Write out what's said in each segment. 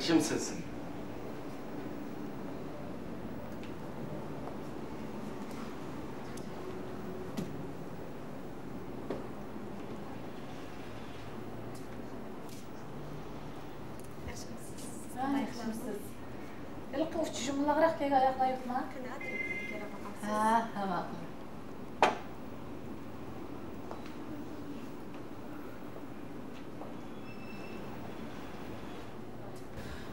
Kimsiz? القوف تجمع غير كي ياخذ يطلع ها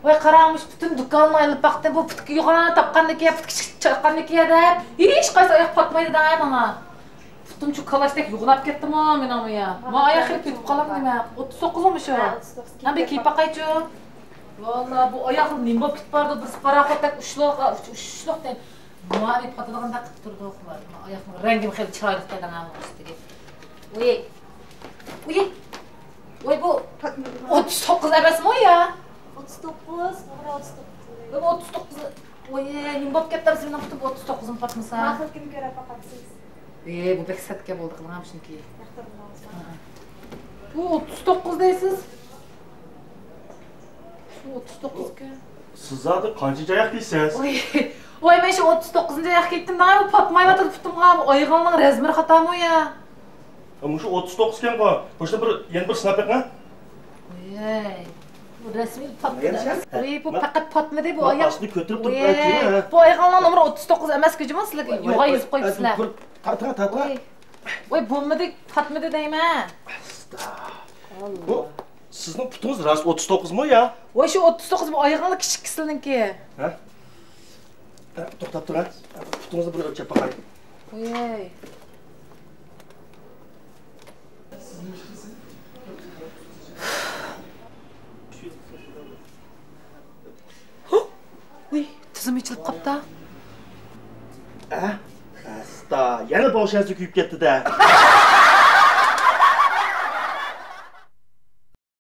ويقرا مش بتندكالنا الباقت بو بتكيغا تبقى يا بتكشقنك يا داب ايش قايس يقفط ما يدا انا فتم شو كلاشتك يغناب كتما من اميا ما يا اخي بتقلم ما وتسوقوا مش ام بكي باقيتو والله بو اياخ نيمبو كتبارد بس باراخوتك وشلوق تاع ما ابي بقى تدغن داك تردو خبر ما اياخ رانجي مخيل تشاير تاع انا مستقي وي بو وتسوق بس مويا Otuz بابا 39 وي نيمبو كتر سينا كتب 39 فاطمه ما خلت كم كره فقط سيس بو بك ساتكه بولدuk قلغام شنكي يختار الله بو 39 deysiz şu 39 ku Siz zaten kaçıncı ayak değilsiniz? Oy men şu 39. ayak ketdim da patmay batır putumga oyğanның resmi xatam o ya. Ama şu 39 ken ko. Boşta bir yeni bir snap yapma. Oy. Bu resmi patmadı. Oy bu faqat patmadı bu ayak. ayak. Aslında götürüp turup aytdı. Bu oyğanның numara 39 emas ku juma sizlarga yo'g'a yozib qo'yibsizlar. Tartığa. Oy bo'lmadi, patmadı deyman. Bu sizning putunuz rast 39 mu ya? Oy şu 39 bu oyğanның kichik kisininki. Ha? To'xtab tur. Putunuzni bir o'lchab baqaring. Oy. Oy, tizim ichilib qopti. Asta, yana boshingiz kuyib ketdi-da.